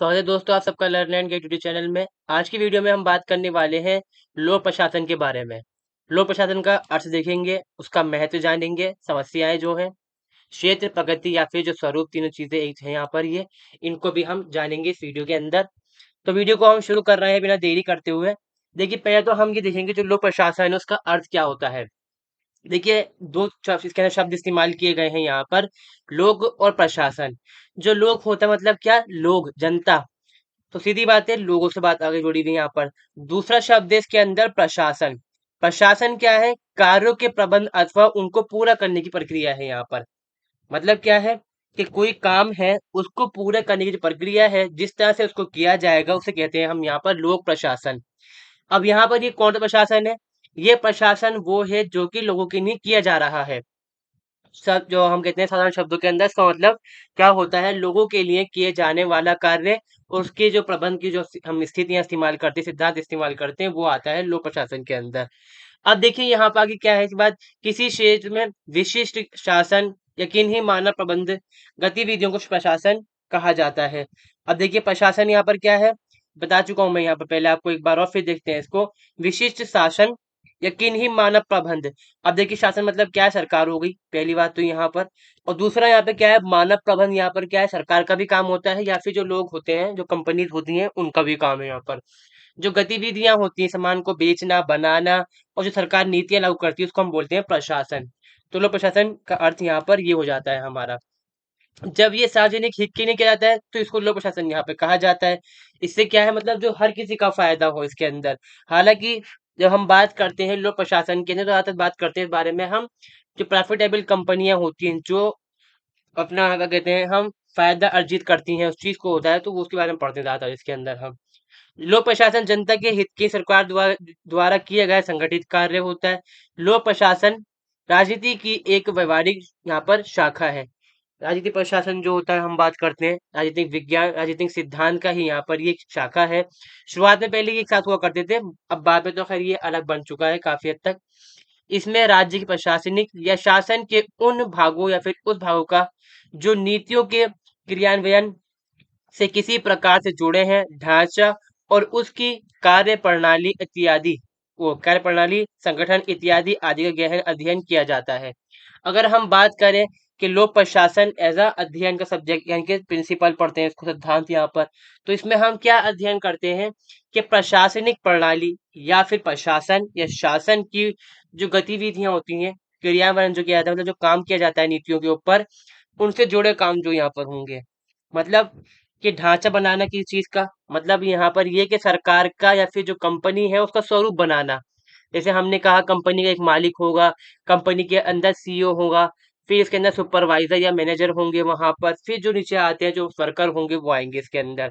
स्वागत है दोस्तों आप सबका learn and get YouTube channel में। आज की वीडियो में हम बात करने वाले हैं लोक प्रशासन के बारे में। लोक प्रशासन का अर्थ देखेंगे, उसका महत्व जानेंगे, समस्याएं जो हैं, क्षेत्र प्रगति या फिर जो स्वरूप, तीनों चीजें एक हैं यहाँ पर। ये इनको भी हम जानेंगे इस वीडियो के अंदर। तो वीडियो को हम शुरू कर रहे हैं बिना देरी करते हुए। देखिए, पहले तो हम ये देखेंगे जो लोक प्रशासन है उसका अर्थ क्या होता है। देखिए, दो शब्द इसके अंदर शब्द इस्तेमाल किए गए हैं यहाँ पर, लोग और प्रशासन। जो लोग होता है मतलब क्या, लोग, जनता। तो सीधी बात है, लोगों से बात आगे जुड़ी हुई है यहाँ पर। दूसरा शब्द है इसके अंदर प्रशासन। प्रशासन क्या है, कार्यों के प्रबंध अथवा उनको पूरा करने की प्रक्रिया है यहाँ पर। मतलब क्या है कि कोई काम है उसको पूरा करने की जो प्रक्रिया है, जिस तरह से उसको किया जाएगा, उसे कहते हैं हम यहाँ पर लोक प्रशासन। अब यहाँ पर ये कौन सा प्रशासन है, ये प्रशासन वो है जो कि लोगों के लिए किया जा रहा है। सब जो हम कहते हैं साधारण शब्दों के अंदर, इसका मतलब क्या होता है, लोगों के लिए किए जाने वाला कार्य, उसके जो प्रबंध की जो हम स्थितियां इस्तेमाल करते हैं, सिद्धांत इस्तेमाल करते हैं, वो आता है लोक प्रशासन के अंदर। अब देखिए यहाँ पर आगे क्या है इस बात, किसी क्षेत्र में विशिष्ट शासन यकीन ही मानव प्रबंध गतिविधियों को प्रशासन कहा जाता है। अब देखिए प्रशासन यहाँ पर क्या है, बता चुका हूं मैं यहाँ पर, पहले आपको एक बार और फिर देखते हैं इसको। विशिष्ट शासन यकीन ही मानव प्रबंध। अब देखिए शासन मतलब क्या है, सरकार हो गई पहली बात तो यहाँ पर। और दूसरा यहाँ पे क्या है, मानव प्रबंध। यहाँ पर क्या है, सरकार का भी काम होता है या फिर जो लोग होते हैं, जो कंपनीज होती हैं, उनका भी काम है यहाँ पर। जो गतिविधियां होती हैं, सामान को बेचना, बनाना, और जो सरकार नीतियां लागू करती है, उसको हम बोलते हैं प्रशासन। तो लो प्रशासन का अर्थ यहाँ पर ये हो जाता है हमारा। जब ये सार्वजनिक हित के लिए किया जाता है तो इसको लोक प्रशासन यहाँ पे कहा जाता है। इससे क्या है मतलब, जो हर किसी का फायदा हो इसके अंदर। हालांकि जब हम बात करते हैं लोक प्रशासन के अंदर, तो ज्यादातर बात करते हैं इस बारे में हम, जो प्रॉफिटेबल कंपनियां होती हैं, जो अपना क्या कहते हैं हम, फायदा अर्जित करती हैं, उस चीज को होता है, तो वो उसके बारे में पढ़ते हैं ज्यादातर इसके अंदर हम। लोक प्रशासन जनता के हित की सरकार द्वारा द्वारा किया गया संगठित कार्य होता है। लोक प्रशासन राजनीति की एक व्यवहारिक यहाँ पर शाखा है। राजनीतिक प्रशासन जो होता है, हम बात करते हैं राजनीतिक विज्ञान, राजनीतिक सिद्धांत का ही यहाँ पर ये एक शाखा है। शुरुआत में पहले ये एक साथ हुआ करते थे, अब बाद में तो खैर ये अलग बन चुका है काफी हद तक। इसमें राज्य की प्रशासनिक या शासन के उन भागों या फिर उस भागों का जो नीतियों के क्रियान्वयन से किसी प्रकार से जुड़े हैं, ढांचा और उसकी कार्य प्रणाली इत्यादि, वो कार्य प्रणाली, संगठन इत्यादि आदि का गहन अध्ययन किया जाता है। अगर हम बात करें कि लोक प्रशासन एज अ अध्ययन का सब्जेक्ट, यानी कि प्रिंसिपल पढ़ते हैं इसको, सिद्धांत यहाँ पर, तो इसमें हम क्या अध्ययन करते हैं कि प्रशासनिक प्रणाली या फिर प्रशासन या शासन की जो गतिविधियां होती हैं, क्रियान्वयन जो किया जाता है, मतलब जो काम किया जाता है नीतियों के ऊपर, उनसे जुड़े काम जो यहाँ पर होंगे। मतलब कि ढांचा बनाना किसी चीज का, मतलब यहाँ पर ये कि सरकार का या फिर जो कंपनी है उसका स्वरूप बनाना। जैसे हमने कहा कंपनी का एक मालिक होगा, कंपनी के अंदर सीईओ होगा, फिर इसके अंदर सुपरवाइजर या मैनेजर होंगे वहां पर, फिर जो नीचे आते हैं जो वर्कर होंगे वो आएंगे इसके अंदर।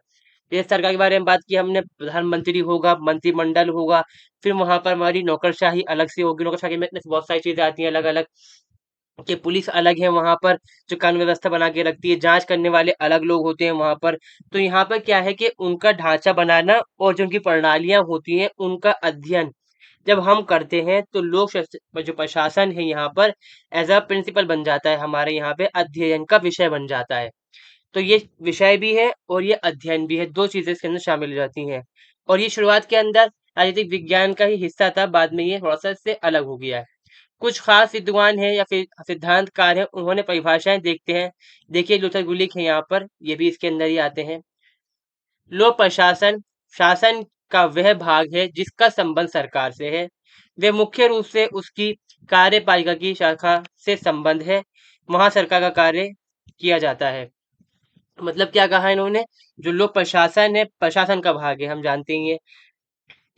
जैसे सरकार के बारे में बात की हमने, प्रधानमंत्री होगा, मंत्रिमंडल होगा, फिर वहां पर हमारी नौकरशाही अलग से होगी, नौकरशाही में बहुत सारी चीजें आती हैं अलग अलग, कि पुलिस अलग है वहां पर, जो कानून व्यवस्था बना के रखती है, जांच करने वाले अलग लोग होते हैं वहां पर। तो यहाँ पर क्या है कि उनका ढांचा बनाना और जो उनकी प्रणालियां होती हैं उनका अध्ययन जब हम करते हैं, तो जो प्रशासन है यहाँ पर एज अ प्रिंसिपल बन जाता है, हमारे यहाँ पे अध्ययन का विषय बन जाता है। तो ये विषय भी है और ये अध्ययन भी है, दो चीजें इसके अंदर शामिल हो जाती हैं। और ये शुरुआत के अंदर राजनीतिक विज्ञान का ही हिस्सा था, बाद में ये थोड़ा सा इससे अलग हो गया है। कुछ खास विद्वान हैं या फिर सिद्धांतकार हैं, उन्होंने परिभाषाएं देखते हैं। देखिए लूथर गुलिक है यहाँ पर, ये भी इसके अंदर ही आते हैं। लोक प्रशासन शासन का वह भाग है जिसका संबंध सरकार से है। वे मुख्य रूप से उसकी कार्यपालिका की शाखा से संबंध है, वहां सरकार का कार्य किया जाता है। मतलब क्या कहा इन्होंने, जो लोक प्रशासन है प्रशासन का भाग है, हम जानते ही हैं।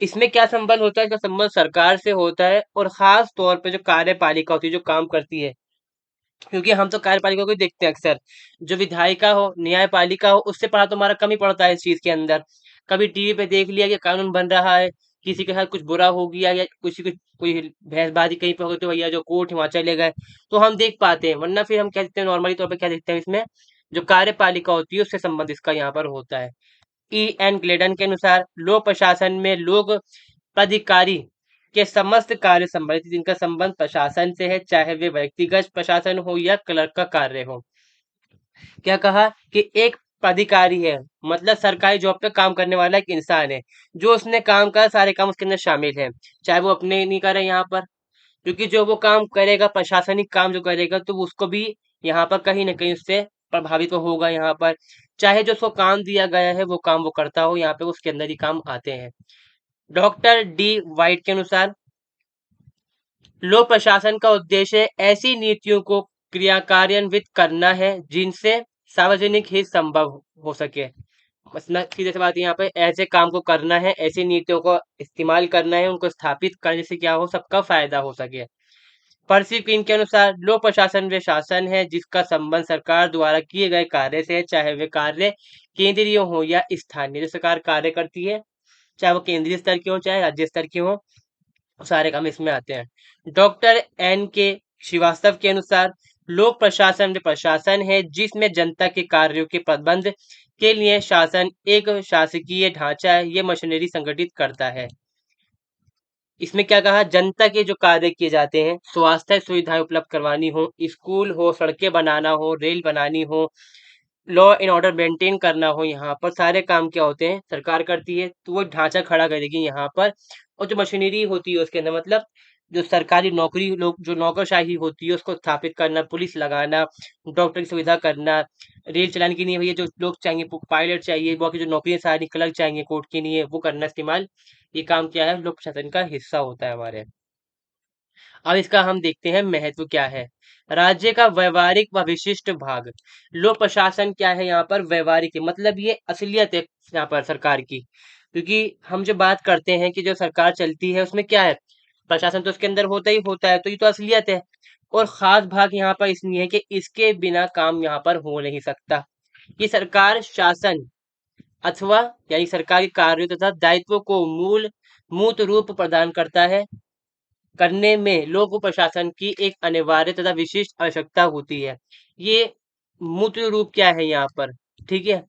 इसमें क्या संबंध होता है, इसका संबंध सरकार से होता है, और खास तौर पे जो कार्यपालिका होती है, जो काम करती है, क्योंकि हम तो कार्यपालिका को ही देखते हैं अक्सर। जो विधायिका हो, न्यायपालिका हो, उससे पढ़ा तो हमारा कम ही पड़ता है इस चीज के अंदर। कभी टीवी पे देख लिया कि कानून बन रहा है, किसी के साथ कुछ बुरा हो गया या किसी को कोई भैंसबाजी कहीं पे हो गई, तो भैया जो कोर्ट वहां चले गए, तो हम देख पाते हैं। वरना फिर हम क्या देखते हैं, नॉर्मली तौर पे क्या देखते हैं इसमें, जो कार्यपालिका होती है उससे संबंध इसका यहाँ पर होता है। ई एन ग्लेडन के अनुसार लोक प्रशासन में लोक प्राधिकारी के समस्त कार्य संबंधित, जिनका संबंध प्रशासन से है, चाहे वे व्यक्तिगत प्रशासन हो या क्लर्क का कार्य हो। क्या कहा कि एक अधिकारी है, मतलब सरकारी जॉब पे काम करने वाला एक इंसान है। जो उसने काम करा सारे काम उसके अंदर शामिल है, चाहे वो अपने नहीं करे यहाँ पर, क्योंकि जो वो काम करेगा प्रशासनिक काम जो करेगा तो उसको भी यहाँ पर कहीं ना कहीं उससे प्रभावित तो होगा यहाँ पर। चाहे जो उसको काम दिया गया है वो काम वो करता हो, यहाँ पे उसके अंदर ही काम आते हैं। डॉक्टर डी वाइट के अनुसार लोक प्रशासन का उद्देश्य ऐसी नीतियों को क्रियान्वित करना है जिनसे सार्वजनिक हित संभव हो सके। मतलब सीधे सी बात यहाँ पे ऐसे काम को करना है, ऐसी नीतियों को इस्तेमाल करना है, उनको स्थापित करने से क्या हो, सबका फायदा हो सके। पर्सी क्वीन के अनुसार लोक प्रशासन वे शासन है जिसका संबंध सरकार द्वारा किए गए कार्य से है, चाहे वे कार्य केंद्रीय हो या स्थानीय। जो सरकार कार्य करती है, चाहे वो केंद्रीय स्तर की हो चाहे राज्य स्तर की हो, सारे काम इसमें आते हैं। डॉक्टर एन के श्रीवास्तव के अनुसार लोक प्रशासन वे प्रशासन है जिसमें जनता के कार्यों के प्रबंध के लिए शासन एक शासकीय ढांचा है, ये मशीनरी संगठित करता है। इसमें क्या कहा, जनता के जो कार्य किए जाते हैं, स्वास्थ्य सुविधाएं उपलब्ध करवानी हो, स्कूल हो, सड़कें बनाना हो, रेल बनानी हो, लॉ एंड ऑर्डर मेंटेन करना हो, यहाँ पर सारे काम क्या होते हैं, सरकार करती है। तो वो ढांचा खड़ा करेगी यहाँ पर, और जो मशीनरी होती है उसके अंदर, मतलब जो सरकारी नौकरी लोग जो नौकरशाही होती है उसको स्थापित करना, पुलिस लगाना, डॉक्टर की सुविधा करना, रेल चलाने के लिए भैया जो लोग चाहिए, पायलट चाहिए, बाकी जो नौकरी सारी क्लर्क चाहिए कोर्ट के लिए, वो करना इस्तेमाल। ये काम क्या है, लोक प्रशासन का हिस्सा होता है हमारे। अब इसका हम देखते हैं महत्व क्या है। राज्य का व्यवहारिक व विशिष्ट भाग। लोक प्रशासन क्या है यहाँ पर, व्यवहारिक है, मतलब ये असलियत है यहाँ पर सरकार की। क्योंकि हम जो बात करते हैं कि जो सरकार चलती है उसमें क्या है, प्रशासन तो उसके अंदर होता ही होता है, तो ये तो असलियत है। और खास भाग यहाँ पर इसलिए है कि इसके बिना काम यहाँ पर हो नहीं सकता। ये सरकार शासन अथवा यानी सरकारी कार्यों तथा दायित्वों को मूर्त रूप प्रदान करता है, करने में लोक प्रशासन की एक अनिवार्य तथा विशिष्ट आवश्यकता होती है। ये मूत्र रूप क्या है यहाँ पर, ठीक है।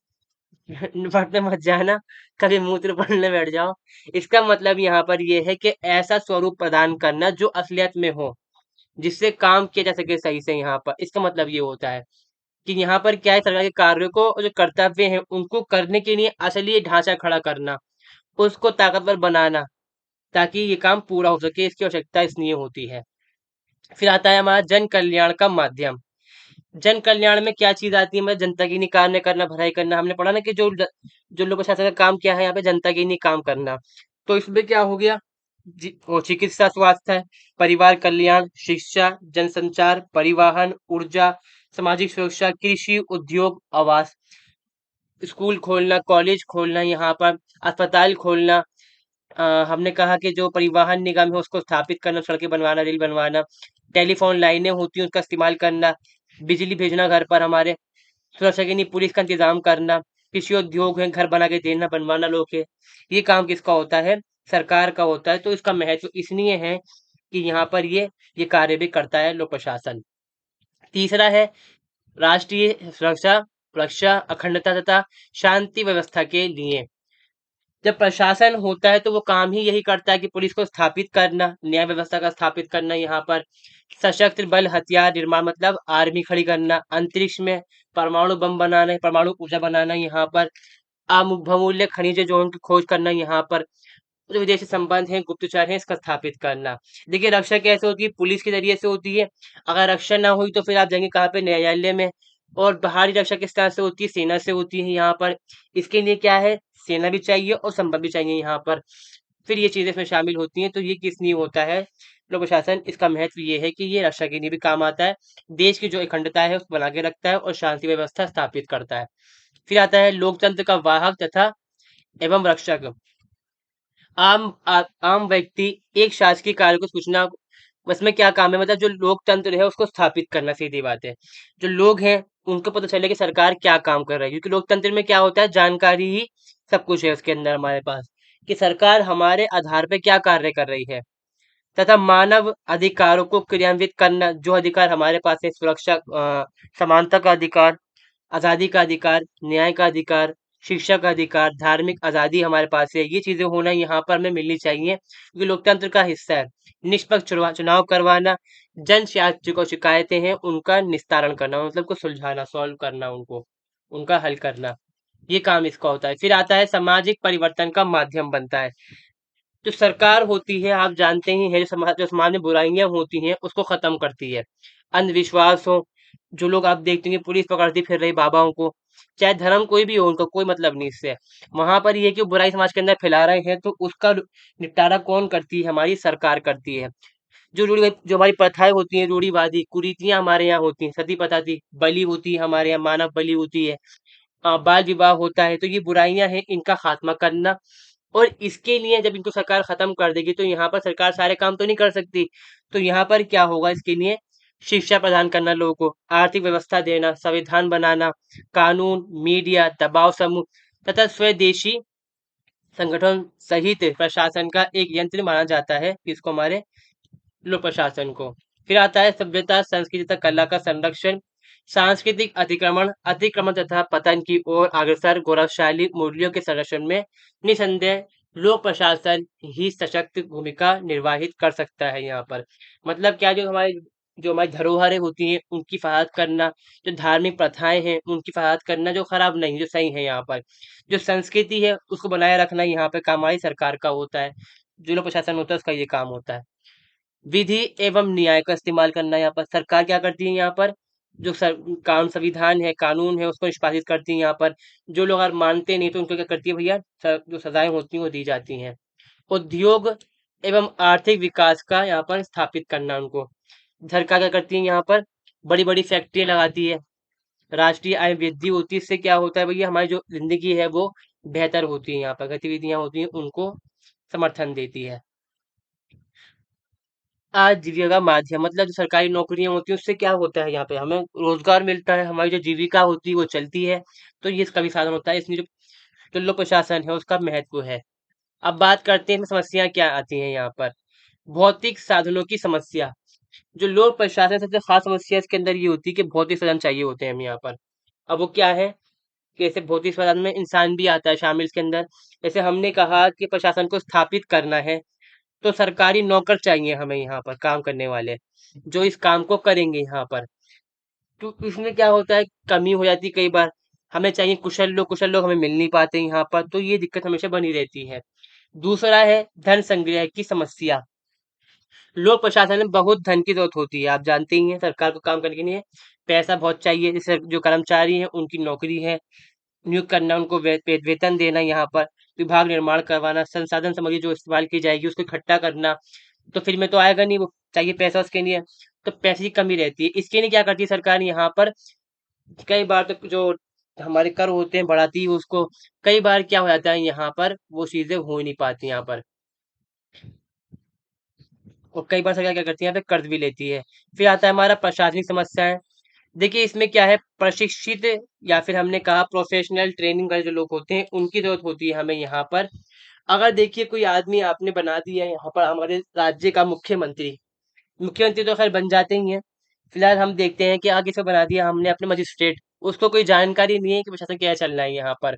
पढ़ने मत जाना, कभी मूत्र पढ़ने बैठ जाओ। इसका मतलब यहाँ पर ये है कि ऐसा स्वरूप प्रदान करना जो असलियत में हो, जिससे काम किया जा सके सही से। यहाँ पर इसका मतलब ये होता है कि यहाँ पर क्या है, सरकार के कार्यों को जो कर्तव्य है उनको करने के लिए असली ढांचा खड़ा करना, उसको ताकतवर बनाना, ताकि ये काम पूरा हो सके, इसकी आवश्यकता इसलिए होती है। फिर आता है हमारा जन कल्याण का माध्यम। जन कल्याण में क्या चीज आती है, मतलब जनता के लिए कार्य करना, भलाई करना। हमने पढ़ा ना कि जो लोक प्रशासन का काम क्या है, यहाँ पे जनता के लिए काम करना। तो इसमें क्या हो गया, वो चिकित्सा, स्वास्थ्य, परिवार कल्याण, शिक्षा, जनसंचार, परिवहन, ऊर्जा, सामाजिक सुरक्षा, कृषि, उद्योग, आवास, स्कूल खोलना, कॉलेज खोलना, यहाँ पर अस्पताल खोलना। हमने कहा कि जो परिवहन निगम है उसको स्थापित करना, सड़कें बनवाना, रेल बनवाना, टेलीफोन लाइनें होती हैं उसका इस्तेमाल करना, बिजली भेजना घर पर हमारे, सुरक्षा के लिए पुलिस का इंतजाम करना, कृषि उद्योग है, घर बना के देना, बनवाना लोग के। ये काम किसका होता है, सरकार का होता है। तो इसका महत्व इसलिए है कि यहाँ पर ये कार्य भी करता है लोक प्रशासन। तीसरा है राष्ट्रीय सुरक्षा, रक्षा, अखंडता तथा शांति व्यवस्था के लिए। जब प्रशासन होता है तो वो काम ही यही करता है कि पुलिस को स्थापित करना, न्याय व्यवस्था का स्थापित करना, यहाँ पर सशस्त्र बल हथियार निर्माण, मतलब आर्मी खड़ी करना, अंतरिक्ष में परमाणु बम बनाना, परमाणु ऊर्जा बनाना, यहाँ पर बहुमूल्य खनिज जो उनकी खोज करना, यहाँ पर जो विदेशी संबंध है, गुप्तचर है, इसका स्थापित करना। देखिए रक्षा कैसे होती है, पुलिस के जरिए से होती है। अगर रक्षा ना हुई तो फिर आप जाएंगे कहाँ पे, न्यायालय में। और बाहरी रक्षा किस तरह से होती है, सेना से होती है यहाँ पर। इसके लिए क्या है, सेना भी चाहिए और संबल भी चाहिए यहाँ पर। फिर ये चीजें इसमें शामिल होती हैं। तो ये किस लिए होता है, लोक प्रशासन, इसका महत्व ये है कि ये रक्षा के लिए भी काम आता है, देश की जो अखंडता है उसको बना के रखता है और शांति व्यवस्था स्थापित करता है। फिर आता है लोकतंत्र का वाहक तथा एवं रक्षक। आम व्यक्ति एक शासकीय कार्य को सूचना, उसमें क्या काम है, मतलब जो लोकतंत्र है उसको स्थापित करना, सीधी बात है। जो लोग हैं उनको पता चले कि सरकार क्या काम कर रही है, क्योंकि लोकतंत्र में क्या होता है, जानकारी ही सब कुछ है उसके अंदर हमारे पास, कि सरकार हमारे आधार पे क्या कार्य कर रही है। तथा मानव अधिकारों को क्रियान्वित करना, जो अधिकार हमारे पास है, सुरक्षा, समानता का अधिकार, आजादी का अधिकार, न्याय का अधिकार, शिक्षा का अधिकार, धार्मिक आजादी हमारे पास है। ये चीजें होना यहाँ पर हमें मिलनी चाहिए, क्योंकि लोकतंत्र का हिस्सा है। निष्पक्ष चुनाव करवाना, जो शिकायतें हैं उनका निस्तारण करना, मतलब को सुलझाना, सॉल्व करना, उनका हल करना। ये काम इसका होता है। फिर आता है सामाजिक परिवर्तन का माध्यम बनता है। जो सरकार होती है आप जानते ही हैं, जो समाज में बुराइयां होती हैं उसको खत्म करती है। अंधविश्वास हो, जो लोग आप देखते हैं पुलिस पकड़ती फिर रही बाबाओं को, चाहे धर्म कोई भी हो उनका कोई मतलब नहीं इससे। वहां पर ये कि वो बुराई समाज के अंदर फैला रहे हैं तो उसका निपटारा कौन करती है? हमारी सरकार करती है। जो हमारी प्रथाएं होती हैं, रूढ़िवादी कुरीतियां हमारे यहाँ होती हैं, सती प्रथा थी, बलि होती है हमारे यहाँ, मानव बलि होती है, बाल विवाह होता है, तो ये बुराइयां हैं इनका खात्मा करना। और इसके लिए जब इनको सरकार खत्म कर देगी तो यहाँ पर सरकार सारे काम तो नहीं कर सकती। तो यहाँ पर क्या होगा? इसके लिए शिक्षा प्रदान करना लोगों को, आर्थिक व्यवस्था देना, संविधान बनाना, कानून, मीडिया, दबाव समूह तथा स्वदेशी संगठन सहित प्रशासन का एक यंत्र माना जाता है इसको, हमारे लोक प्रशासन को। फिर आता है सभ्यता, संस्कृति तथा कला का संरक्षण। सांस्कृतिक अतिक्रमण तथा पतन की ओर अग्रसर गौरवशाली मूल्यों के संरक्षण में निसंदेह लोक प्रशासन ही सशक्त भूमिका निर्वाहित कर सकता है यहाँ पर। मतलब क्या, जो हमारी धरोहरें होती हैं उनकी हिफाजत करना, जो धार्मिक प्रथाएं हैं उनकी हिफाजत करना, जो खराब नहीं, जो सही है यहाँ पर, जो संस्कृति है उसको बनाए रखना यहाँ पे काम हमारी सरकार का होता है। जो लोक प्रशासन होता है उसका ये काम होता है। विधि एवं न्याय का इस्तेमाल करना, यहाँ पर सरकार क्या करती है? यहाँ पर जो संविधान है, कानून है, उसको निष्पादित करती है यहाँ पर। जो लोग अगर मानते नहीं तो उनको क्या करती है भैया? जो सजाएं होती हैं वो दी जाती हैं। उद्योग एवं आर्थिक विकास का यहाँ पर स्थापित करना उनको। सरकार क्या करती है? यहाँ पर बड़ी बड़ी फैक्ट्रियां लगाती है, राष्ट्रीय आय वृद्धि होती है। इससे क्या होता है भैया? हमारी जो जिंदगी है वो बेहतर होती है, यहाँ पर गतिविधियां होती हैं उनको समर्थन देती है। आजीविका का माध्यम, मतलब जो सरकारी नौकरियां होती हैं उससे क्या होता है? यहाँ पे हमें रोजगार मिलता है, हमारी जो जीविका होती है वो चलती है। तो ये इसका भी साधन होता है। इसमें जो लोक प्रशासन है उसका महत्व है। अब बात करते हैं समस्या क्या आती है यहाँ पर। भौतिक साधनों की समस्या। जो लोक प्रशासन सबसे खास समस्या इसके अंदर ये होती है कि भौतिक साधन चाहिए होते हैं हमें यहाँ पर। अब वो क्या है कि जैसे भौतिक साधन में इंसान भी आता है शामिल इसके अंदर। जैसे हमने कहा कि प्रशासन को स्थापित करना है तो सरकारी नौकर चाहिए हमें यहाँ पर, काम करने वाले जो इस काम को करेंगे यहाँ पर। तो इसमें क्या होता है, कमी हो जाती है कई बार। हमें चाहिए कुशल लोग हमें मिल नहीं पाते यहाँ पर, तो ये दिक्कत हमेशा बनी रहती है। दूसरा है धन संग्रह की समस्या। लोक प्रशासन में बहुत धन की जरूरत होती है, आप जानते ही हैं। सरकार को काम करने के लिए पैसा बहुत चाहिए। जैसे जो कर्मचारी हैं उनकी नौकरी है, नियुक्त करना, उनको वेतन देना, यहाँ पर विभाग निर्माण करवाना, संसाधन सामग्री जो इस्तेमाल की जाएगी उसको इकट्ठा करना। तो फिर में तो आएगा नहीं, वो चाहिए पैसा उसके लिए। तो पैसे की कमी रहती है। इसके लिए क्या करती है सरकार यहाँ पर? कई बार तो जो हमारे कर होते हैं बढ़ाती है उसको। कई बार क्या हो जाता है यहाँ पर, वो चीजें हो ही नहीं पाती यहाँ पर। और कई बार सरकार क्या करती है यहाँ पे कर्ज भी लेती है। फिर आता है हमारा प्रशासनिक समस्याएं। देखिए इसमें क्या है, प्रशिक्षित या फिर हमने कहा प्रोफेशनल ट्रेनिंग वाले जो लोग होते हैं उनकी जरूरत होती है हमें यहाँ पर। अगर देखिए कोई आदमी आपने बना दिया है यहाँ पर हमारे राज्य का मुख्यमंत्री, मुख्यमंत्री तो खैर बन जाते ही हैं। फिलहाल हम देखते हैं कि आगे से बना दिया हमने अपने मजिस्ट्रेट, उसको कोई जानकारी नहीं है कि प्रशासन क्या चल रहा है यहाँ पर।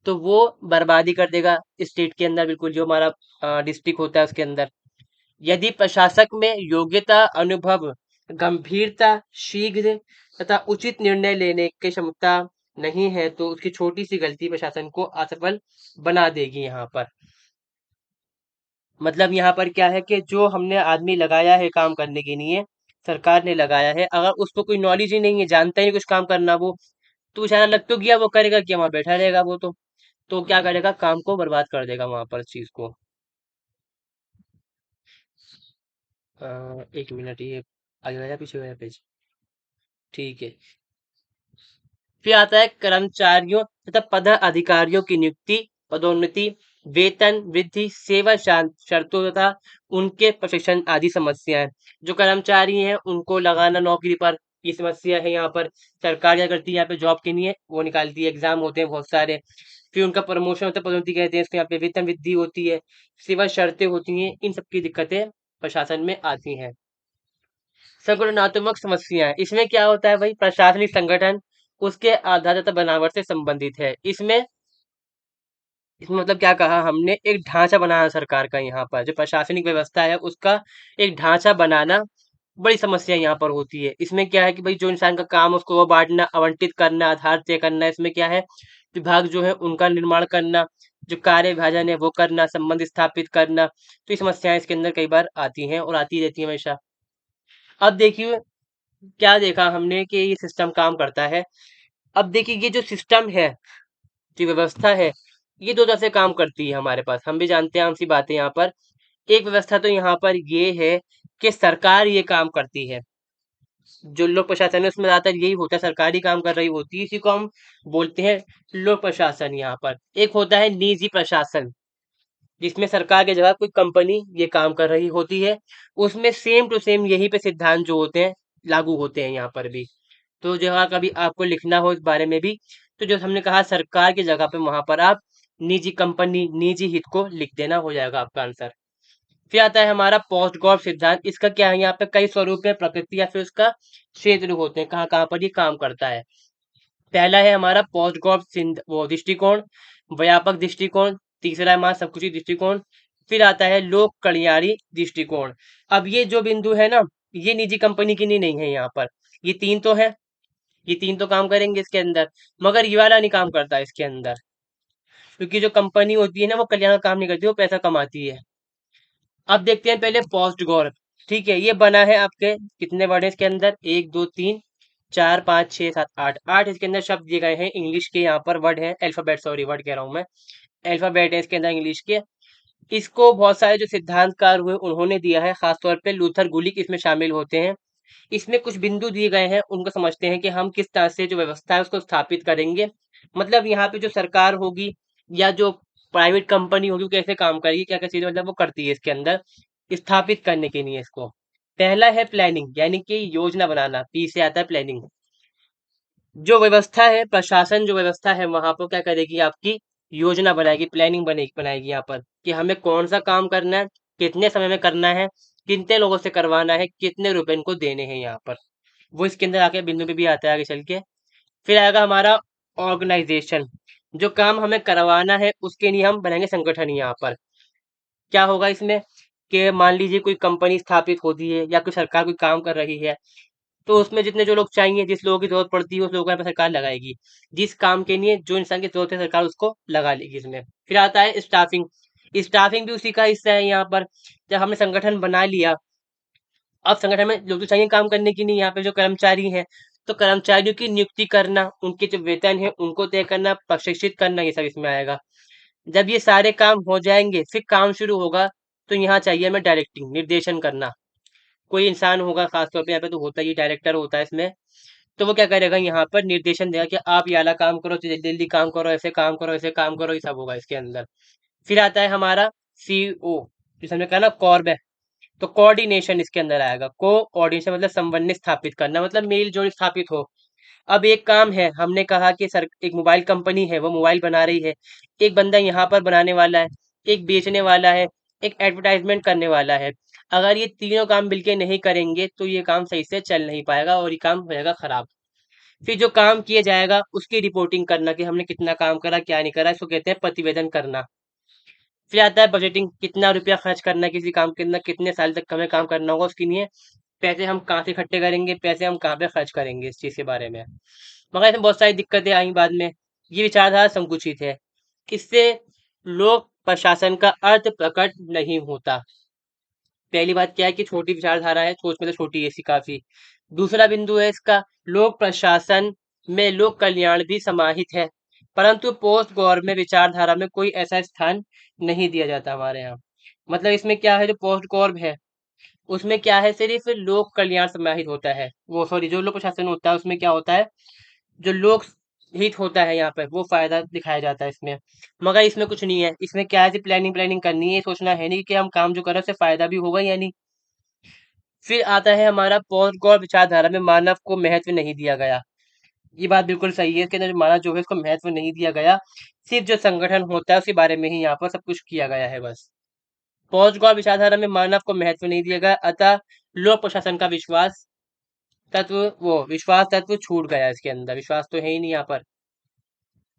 तो वो बर्बादी कर देगा स्टेट के अंदर, बिल्कुल जो हमारा डिस्ट्रिक्ट होता है उसके अंदर। यदि प्रशासक में योग्यता, अनुभव, गंभीरता, शीघ्र तथा उचित निर्णय लेने की क्षमता नहीं है तो उसकी छोटी सी गलती प्रशासन को असफल बना देगी यहाँ पर। मतलब यहाँ पर क्या है कि जो हमने आदमी लगाया है काम करने के लिए, सरकार ने लगाया है, अगर उसको कोई नॉलेज ही नहीं है, जानता ही नहीं कुछ काम करना वो, तो बेचारा लग तो गया, वो करेगा क्या? वहां बैठा रहेगा वो तो क्या करेगा? काम को बर्बाद कर देगा वहां पर, इस चीज को। एक मिनट, ये आगे वाला पीछे वाला पेज, ठीक है। फिर आता है कर्मचारियों तथा पद अधिकारियों की नियुक्ति, पदोन्नति, वेतन वृद्धि, सेवा शर्तों तथा उनके प्रशिक्षण आदि समस्याएं। जो कर्मचारी हैं उनको लगाना नौकरी पर, ये समस्या है यहाँ पर। सरकार क्या करती है यहाँ पे जॉब के लिए? वो निकालती है, एग्जाम होते हैं बहुत सारे, फिर उनका प्रमोशन होता है, पदोन्नति कहते हैं इसको, यहाँ पे वेतन वृद्धि होती है, सेवा शर्तें होती हैं, इन सबकी दिक्कतें प्रशासन में आती हैं। संगठनात्मक समस्याएं, इसमें क्या होता है भाई? प्रशासनिक संगठन उसके आधार तथा बनावट से संबंधित है। इसमें मतलब क्या कहा हमने, एक ढांचा बनाना सरकार का यहाँ पर, जो प्रशासनिक व्यवस्था है उसका एक ढांचा बनाना बड़ी समस्या यहाँ पर होती है। इसमें क्या है कि भाई जो इंसान का काम है उसको वो बांटना, आवंटित करना, आधार तय करना। इसमें क्या है, विभाग जो है उनका निर्माण करना, जो कार्य विभाजन है वो करना, संबंध स्थापित करना। तो ये समस्याएं इसके अंदर कई बार आती हैं और आती रहती हैं हमेशा। अब देखिए क्या देखा हमने कि ये सिस्टम काम करता है। अब देखिए ये जो सिस्टम है, जो व्यवस्था है, ये दो तरह से काम करती है हमारे पास। हम भी जानते हैं, आम सी बात है यहाँ पर। एक व्यवस्था तो यहाँ पर ये है कि सरकार ये काम करती है। जो लोक प्रशासन है उसमें ज्यादातर यही होता है, सरकारी काम कर रही होती है, इसी को हम बोलते हैं लोक प्रशासन। यहाँ पर एक होता है निजी प्रशासन, जिसमें सरकार की जगह कोई कंपनी ये काम कर रही होती है। उसमें सेम टू सेम यही पे सिद्धांत जो होते हैं लागू होते हैं यहाँ पर भी। तो जहाँ कभी आपको लिखना हो इस बारे में भी, तो जो हमने कहा सरकार की जगह पे वहां पर आप निजी कंपनी, निजी हित को लिख देना, हो जाएगा आपका आंसर। फिर आता है हमारा पोस्ट गॉड सिद्धांत। इसका क्या है, यहाँ पे कई स्वरूप है, प्रकृति या फिर उसका क्षेत्र होते हैं, कहाँ कहाँ पर ये काम करता है। पहला है हमारा पोस्ट गॉड वो दृष्टिकोण, व्यापक दृष्टिकोण। तीसरा है हमारा सबकुछ दृष्टिकोण। फिर आता है लोक कल्याणी दृष्टिकोण। अब ये जो बिंदु है ना, ये निजी कंपनी की नहीं है यहाँ पर। ये तीन तो है, ये तीन तो काम करेंगे इसके अंदर, मगर ये वाला नहीं काम करता इसके अंदर। क्योंकि जो कंपनी होती है ना वो कल्याण का काम नहीं करती, वो पैसा कमाती है। अब देखते हैं पहले पोस्ट गौर। ठीक है, ये बना है आपके, कितने वर्ड है इसके अंदर, एक दो तीन चार पाँच छः सात आठ, आठ इसके अंदर शब्द दिए गए हैं इंग्लिश के। यहाँ पर वर्ड है, अल्फाबेट, सॉरी वर्ड कह रहा हूँ मैं, अल्फाबेट है इसके अंदर इंग्लिश के। इसको बहुत सारे जो सिद्धांतकार हुए उन्होंने दिया है, खासतौर पे लूथर गुलिक इसमें शामिल होते हैं। इसमें कुछ बिंदु दिए गए हैं, उनको समझते हैं कि हम किस तरह से जो व्यवस्था है उसको स्थापित करेंगे। मतलब यहाँ पे जो सरकार होगी या जो प्राइवेट कंपनी होगी वो कैसे काम करेगी, क्या क्या चीजें मतलब वो करती है इसके अंदर स्थापित करने के लिए इसको। पहला है प्लानिंग, यानी कि योजना बनाना, पी से आता है प्लानिंग। जो व्यवस्था है, प्रशासन जो व्यवस्था है वहां पर क्या करेगी, आपकी योजना बनाएगी, प्लानिंग बनेगी, बनाएगी यहाँ पर कि हमें कौन सा काम करना है, कितने समय में करना है, कितने लोगों से करवाना है, कितने रुपए इनको देने हैं यहाँ पर। वो इसके अंदर आके बिंदु पे भी आता है आगे चल के। फिर आएगा हमारा ऑर्गेनाइजेशन। जो काम हमें करवाना है उसके लिए हम बनाएंगे संगठन यहाँ पर। क्या होगा इसमें कि मान लीजिए कोई कंपनी स्थापित होती है या कोई सरकार कोई काम कर रही है, तो उसमें जितने जो लोग चाहिए, जिस लोगों की जरूरत पड़ती है उस लोगों को यहाँ पे सरकार लगाएगी। जिस काम के लिए जो इंसान की जरूरत है सरकार उसको लगा लेगी इसमें। फिर आता है स्टाफिंग। स्टाफिंग भी उसी का हिस्सा है यहाँ पर। जब हमने संगठन बना लिया, अब संगठन में लोग तो चाहिए काम करने के लिए, यहाँ पे जो कर्मचारी हैं, तो कर्मचारियों की नियुक्ति करना, उनके जो वेतन है उनको तय करना, प्रशिक्षित करना, ये सब इसमें आएगा। जब ये सारे काम हो जाएंगे फिर काम शुरू होगा। तो यहाँ चाहिए हमें डायरेक्टिंग, निर्देशन करना। कोई इंसान होगा, खासतौर पे यहाँ पे तो होता ही डायरेक्टर होता है इसमें। तो वो क्या करेगा, यहाँ पर निर्देशन देगा कि आप ये वाला काम करो, जल्दी जल्दी काम करो, ऐसे काम करो, ऐसे काम करो, ये सब होगा इसके अंदर। फिर आता है हमारा सीओ, जिसे हमने कहा ना कॉर्ब है, तो कोऑर्डिनेशन इसके अंदर आएगा। कोऑर्डिनेशन मतलब समन्वय स्थापित करना, मतलब मेल जोल स्थापित हो। अब एक काम है, हमने कहा कि सर एक मोबाइल कंपनी है वो मोबाइल बना रही है, एक बंदा यहाँ पर बनाने वाला है, एक बेचने वाला है, एक एडवर्टाइजमेंट करने वाला है। अगर ये तीनों काम मिलके नहीं करेंगे तो ये काम सही से चल नहीं पाएगा और ये काम हो जाएगा खराब। फिर जो काम किया जाएगा उसकी रिपोर्टिंग करना कि हमने कितना काम करा, क्या नहीं करा, इसको कहते हैं प्रतिवेदन करना। फिर आता है बजटिंग, कितना रुपया खर्च करना है किसी काम के अंदर, कितने साल तक हमें काम करना होगा, उसके लिए पैसे हम कहाँ से इकट्ठे करेंगे, पैसे हम कहाँ पे खर्च करेंगे, इस चीज़ के बारे में। मगर इसमें बहुत सारी दिक्कतें आई बाद में। ये विचारधारा संकुचित है, इससे लोक प्रशासन का अर्थ प्रकट नहीं होता। पहली बात क्या है कि छोटी विचारधारा है, सोच में तो छोटी है इसकी काफी। दूसरा बिंदु है इसका, लोक प्रशासन में लोक कल्याण भी समाहित है, परंतु पोस्ट गवर्नमेंट विचारधारा में कोई ऐसा स्थान नहीं दिया जाता हमारे यहाँ। मतलब इसमें क्या है, जो पोस्ट गवर्न है उसमें क्या है, सिर्फ लोक कल्याण समाहित होता है, वो सॉरी जो लोक प्रशासन होता है उसमें क्या होता है, जो लोक हित होता है यहाँ पे वो फायदा दिखाया जाता है इसमें। मगर इसमें कुछ नहीं है, इसमें क्या है, सिर्फ प्लानिंग प्लानिंग करनी है, सोचना है नहीं कि हम काम जो कर रहे हैं उससे फायदा भी होगा या नहीं। फिर आता है हमारा पोस्ट गौर विचारधारा में मानव को महत्व नहीं दिया गया। ये बात बिल्कुल सही है, इसके अंदर जो मानव जो है उसको महत्व नहीं दिया गया, सिर्फ जो संगठन होता है उसके बारे में ही यहाँ पर सब कुछ किया गया है बस। पोस्ट गौर विचारधारा में मानव को महत्व नहीं दिया गया, अतः लोक प्रशासन का विश्वास तत्व छूट गया, इसके अंदर विश्वास तो है ही नहीं यहाँ पर।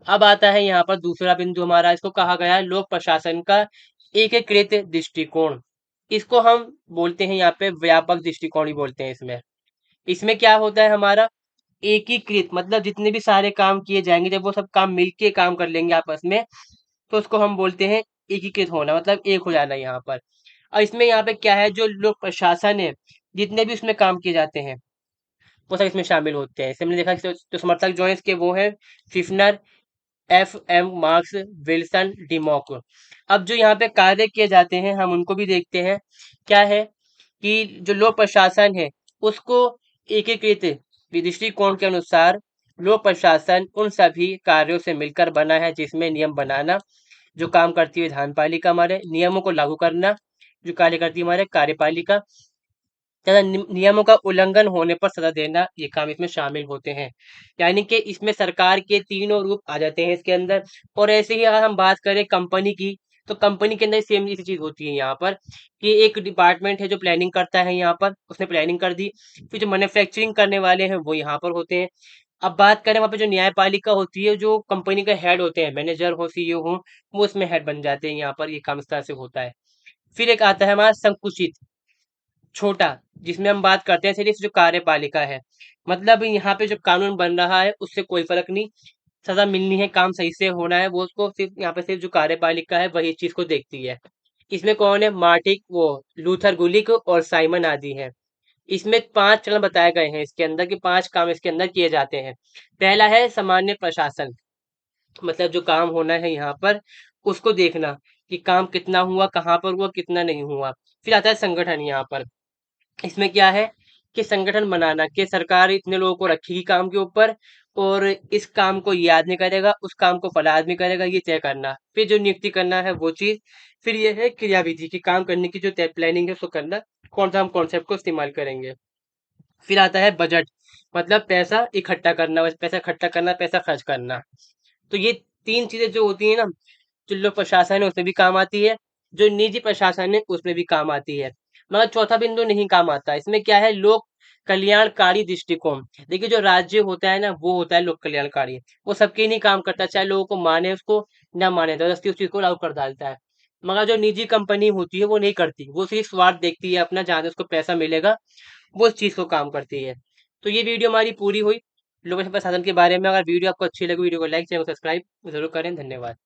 अब आता है यहाँ पर दूसरा बिंदु हमारा, इसको कहा गया है लोक प्रशासन का एकीकृत दृष्टिकोण। इसको हम बोलते हैं यहाँ पे व्यापक दृष्टिकोण ही बोलते हैं इसमें। इसमें क्या होता है हमारा, एकीकृत मतलब जितने भी सारे काम किए जाएंगे, जब वो सब काम मिलके काम कर लेंगे आपस में, तो उसको हम बोलते हैं एकीकृत होना, मतलब एक हो जाना यहाँ पर। और इसमें यहाँ पे क्या है, जो लोक प्रशासन है, जितने भी उसमें काम किए जाते हैं वो सब इसमें शामिल होते हैं। इससे हमने देखा कि जो समर्थक जो है इसके वो हैं Pfiffner, F M Marx, Wilson, Dimock. अब जो यहाँ पे कार्य किए जाते हैं हम उनको भी देखते हैं। क्या है कि जो लोक प्रशासन है उसको एकीकृत दृष्टिकोण के अनुसार लोक प्रशासन उन सभी कार्यों से मिलकर बना है जिसमें नियम बनाना, जो काम करती है विधानपालिका हमारे, नियमों को लागू करना जो कार्य करती है हमारे कार्यपालिका, तथा नियमों का उल्लंघन होने पर सजा देना, ये काम इसमें शामिल होते हैं। यानी कि इसमें सरकार के तीनों रूप आ जाते हैं इसके अंदर। और ऐसे ही अगर हम बात करें कंपनी की, तो कंपनी के अंदर सेम इसी चीज होती है यहाँ पर, कि एक डिपार्टमेंट है जो प्लानिंग करता है, यहाँ पर उसने प्लानिंग कर दी। फिर जो मैन्युफैक्चरिंग करने वाले हैं वो यहाँ पर होते हैं। अब बात करें वहाँ पे जो न्यायपालिका होती है, जो कंपनी का हेड होते हैं, मैनेजर हो, सीईओ हो, वो उसमें हेड बन जाते हैं। यहाँ पर ये काम इस तरह से होता है। फिर एक आता है हमारा संकुचित, छोटा, जिसमें हम बात करते हैं सिर्फ जो कार्यपालिका है, मतलब यहाँ पे जो कानून बन रहा है उससे कोई फर्क नहीं, सजा मिलनी है, काम सही से होना है, वो उसको सिर्फ यहाँ पे सिर्फ जो कार्यपालिका है वही चीज को देखती है। इसमें कौन है, मार्टिक, वो लूथर गुलिक और साइमन आदि है। इसमें 5 चरण बताए गए हैं इसके अंदर, कि 5 काम इसके अंदर किए जाते हैं। पहला है सामान्य प्रशासन, मतलब जो काम होना है यहाँ पर उसको देखना, कि काम कितना हुआ, कहाँ पर हुआ, कितना नहीं हुआ। फिर आता है संगठन यहाँ पर। इसमें क्या है कि संगठन बनाना, कि सरकार इतने लोगों को रखेगी काम के ऊपर, और इस काम को ये आदमी करेगा, उस काम को फला आदमी करेगा, ये तय करना। फिर जो नियुक्ति करना है वो चीज। फिर ये है क्रियाविधि, की काम करने की जो तय प्लानिंग है उसको करना, कौन सा हम कॉन्सेप्ट को इस्तेमाल करेंगे। फिर आता है बजट, मतलब पैसा इकट्ठा करना, पैसा इकट्ठा करना, पैसा खर्च करना। तो ये 3 चीजें जो होती है ना, जो लोक प्रशासन है उसमें भी काम आती है, जो निजी प्रशासन है उसमें भी काम आती है। मगर चौथा बिंदु नहीं काम आता। इसमें क्या है, लोक कल्याणकारी दृष्टिकोण। देखिए जो राज्य होता है ना वो होता है लोक कल्याणकारी, वो सबके नहीं काम करता, चाहे लोगों को माने उसको ना माने, जबरदस्ती उस चीज को लागू कर डालता है। मगर जो निजी कंपनी होती है वो नहीं करती, वो सिर्फ स्वार्थ देखती है अपना, जहाँ से उसको पैसा मिलेगा वो उस चीज को काम करती है। तो ये वीडियो हमारी पूरी हुई लोक प्रशासन के बारे में। अगर वीडियो आपको अच्छी लगी, वीडियो को लाइक, चैनल को सब्सक्राइब जरूर करें। धन्यवाद।